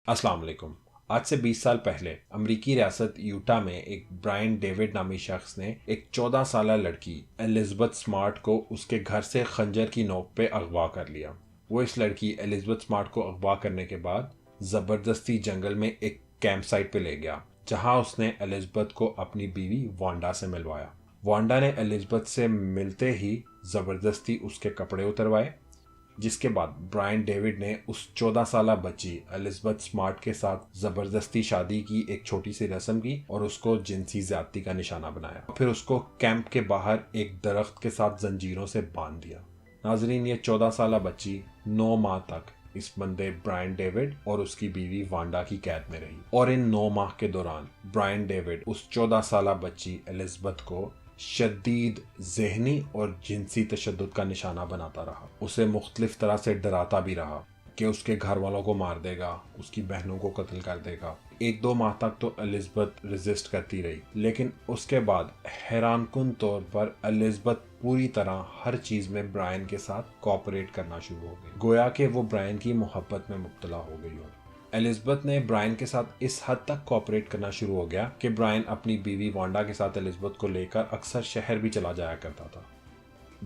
अस्सलाम वालेकुम। आज से 20 साल पहले अमरीकी रियासत यूटा में एक ब्रायन डेविड नामी शख्स ने एक 14 साल लड़की एलिज़ाबेथ स्मार्ट को उसके घर से खंजर की नोक पे अगवा कर लिया। वो इस लड़की एलिज़ाबेथ स्मार्ट को अगवा करने के बाद ज़बरदस्ती जंगल में एक कैंप साइट पे ले गया, जहां उसने एलिज़ाबेथ को अपनी बीवी वांडा से मिलवाया। वांडा ने एलिज़ाबेथ से मिलते ही ज़बरदस्ती उसके कपड़े उतरवाए, जिसके बाद ब्रायन डेविड ने उस 14 साल बच्ची एलिज़ाबेथ स्मार्ट के साथ ज़बरदस्ती शादी की एक छोटी सी रस्म की और उसको जिनसी ज़्यादती का निशाना बनाया। फिर उसको कैंप के बाहर एक दरख्त के साथ जंजीरों से बांध दिया। नाजरीन, ये 14 साल बच्ची 9 माह तक इस बंदे ब्रायन डेविड और उसकी बीवी वांडा की कैद में रही, और इन 9 माह के दौरान ब्रायन डेविड उस 14 साल बच्ची एलिज़ाबेथ को शदीद ज़हनी और जिनसी तशद्दुद का निशाना बनाता रहा। उसे मुख्तलिफ तरह से डराता भी रहा कि उसके घर वालों को मार देगा, उसकी बहनों को कत्ल कर देगा। 1-2 माह तक तो एलिज़ाबेथ रेजिस्ट करती रही, लेकिन उसके बाद हैरानकुन तौर पर एलिज़ाबेथ पूरी तरह हर चीज़ में ब्रायन के साथ कोऑपरेट करना शुरू हो गई, गोया कि वो ब्रायन की मोहब्बत में मुब्तला हो गई हो। एलिज़ाबेथ ने ब्रायन के साथ इस हद तक कोऑपरेट करना शुरू हो गया कि ब्रायन अपनी बीवी वांडा के साथ एलिज़ाबेथ को लेकर अक्सर शहर भी चला जाया करता था।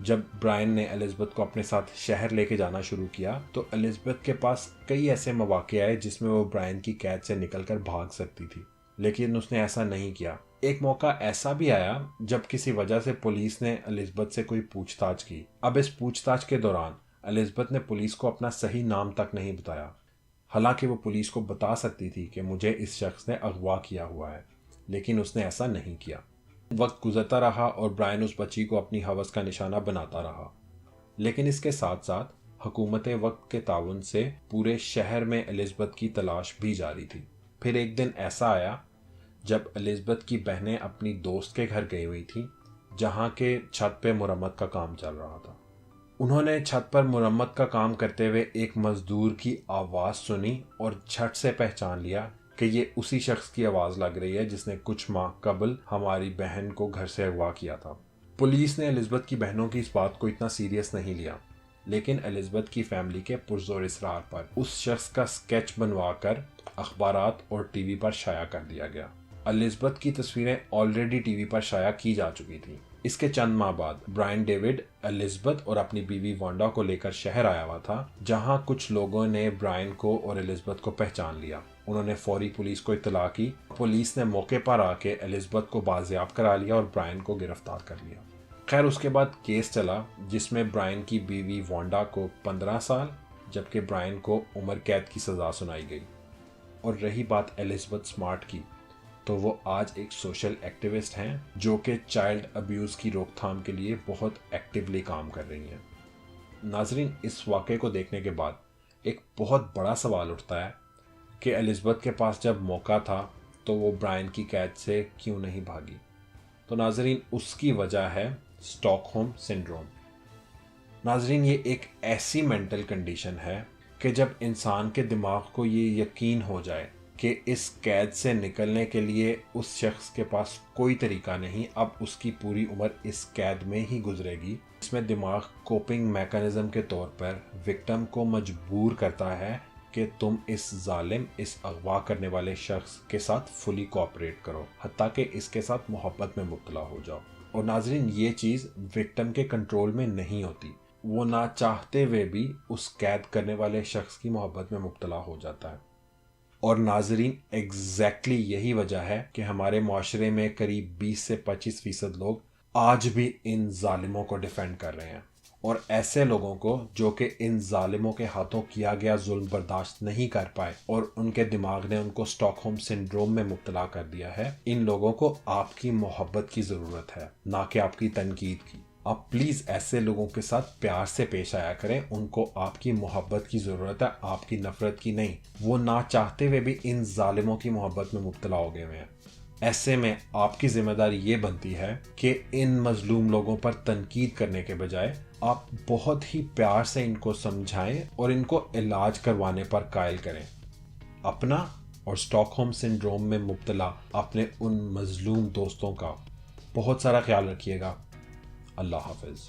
जब ब्रायन ने एलिज़ाबेथ को अपने साथ शहर लेके जाना शुरू किया तो एलिज़ाबेथ के पास कई ऐसे मौके आए जिसमें वो ब्रायन की कैद से निकलकर भाग सकती थी, लेकिन उसने ऐसा नहीं किया। एक मौका ऐसा भी आया जब किसी वजह से पुलिस ने एलिज़ाबेथ से कोई पूछताछ की। अब इस पूछताछ के दौरान एलिज़ाबेथ ने पुलिस को अपना सही नाम तक नहीं बताया, हालांकि वो पुलिस को बता सकती थी कि मुझे इस शख्स ने अगवा किया हुआ है, लेकिन उसने ऐसा नहीं किया। वक्त गुजरता रहा और ब्रायन उस बच्ची को अपनी हवस का निशाना बनाता रहा, लेकिन इसके साथ साथ हुकूमत वक्त के ताउन से पूरे शहर में एलिज़ाबेथ की तलाश भी जारी थी। फिर एक दिन ऐसा आया जब एलिज़ाबेथ की बहनें अपनी दोस्त के घर गई हुई थी, जहाँ के छत पे मुरम्मत का काम चल रहा था। उन्होंने छत पर मुरम्मत का काम करते हुए एक मजदूर की आवाज़ सुनी और झट से पहचान लिया कि ये उसी शख्स की आवाज़ लग रही है जिसने कुछ माह कबल हमारी बहन को घर से अगवा किया था। पुलिस ने एलिज़ाबेथ की बहनों की इस बात को इतना सीरियस नहीं लिया, लेकिन एलिज़ाबेथ की फैमिली के पुरजोर इसरार पर उस शख्स का स्केच बनवाकर अखबारात और टीवी पर शाया कर दिया गया। एलिज़ाबेथ की तस्वीरें ऑलरेडी टीवी पर शाया की जा चुकी थी। इसके चंद माह बाद ब्रायन डेविड एलिज़ाबेथ और अपनी बीवी वांडा को लेकर शहर आया हुआ था, जहां कुछ लोगों ने ब्रायन को और एलिज़ाबेथ को पहचान लिया। उन्होंने फौरी पुलिस को इत्तला की। पुलिस ने मौके पर आके एलिज़ाबेथ को बाजियाब करा लिया और ब्रायन को गिरफ्तार कर लिया। खैर, उसके बाद केस चला जिसमें ब्रायन की बीवी वांडा को 15 साल जबकि ब्रायन को उम्र कैद की सज़ा सुनाई गई। और रही बात एलिज़ाबेथ स्मार्ट की, तो वो आज एक सोशल एक्टिविस्ट हैं जो कि चाइल्ड अब्यूज़ की रोकथाम के लिए बहुत एक्टिवली काम कर रही हैं। नाजरीन, इस वाक़े को देखने के बाद एक बहुत बड़ा सवाल उठता है कि एलिज़ाबेथ के पास जब मौका था तो वो ब्रायन की कैद से क्यों नहीं भागी। तो नाजरीन, उसकी वजह है स्टॉकहोम सिंड्रोम। नाजरीन, ये एक ऐसी मेंटल कंडीशन है कि जब इंसान के दिमाग को ये यकीन हो जाए कि इस कैद से निकलने के लिए उस शख्स के पास कोई तरीका नहीं, अब उसकी पूरी उम्र इस कैद में ही गुजरेगी। इसमें दिमाग कोपिंग मैकेनिज्म के तौर पर विक्टिम को मजबूर करता है कि तुम इस जालिम, इस अगवा करने वाले शख्स के साथ फुली कोऑपरेट करो, हत्ता कि इसके साथ मोहब्बत में मुब्तला हो जाओ। और नाजरीन, ये चीज़ विक्टिम के कंट्रोल में नहीं होती, वो ना चाहते हुए भी उस कैद करने वाले शख्स की मोहब्बत में मुब्तला हो जाता है। और नाजरीन, एग्जैक्टली यही वजह है कि हमारे माशरे में करीब 20 से 25% लोग आज भी इन जालिमों को डिफेंड कर रहे हैं, और ऐसे लोगों को जो कि इन जालिमों के हाथों किया गया जुल्म बर्दाश्त नहीं कर पाए और उनके दिमाग ने उनको स्टॉकहोम सिंड्रोम में मुब्तला कर दिया है, इन लोगों को आपकी मोहब्बत की ज़रूरत है, ना कि आपकी तनकीद की। आप प्लीज़ ऐसे लोगों के साथ प्यार से पेश आया करें। उनको आपकी मोहब्बत की ज़रूरत है, आपकी नफ़रत की नहीं। वो ना चाहते हुए भी इन जालिमों की मोहब्बत में मुब्तला हो गए हुए हैं। ऐसे में आपकी जिम्मेदारी ये बनती है कि इन मजलूम लोगों पर तनकीद करने के बजाय आप बहुत ही प्यार से इनको समझाएं और इनको इलाज करवाने पर कायल करें। अपना और स्टॉकहोम सिंड्रोम में मुब्तला अपने उन मजलूम दोस्तों का बहुत सारा ख्याल रखिएगा। अल्लाह हाफिज़।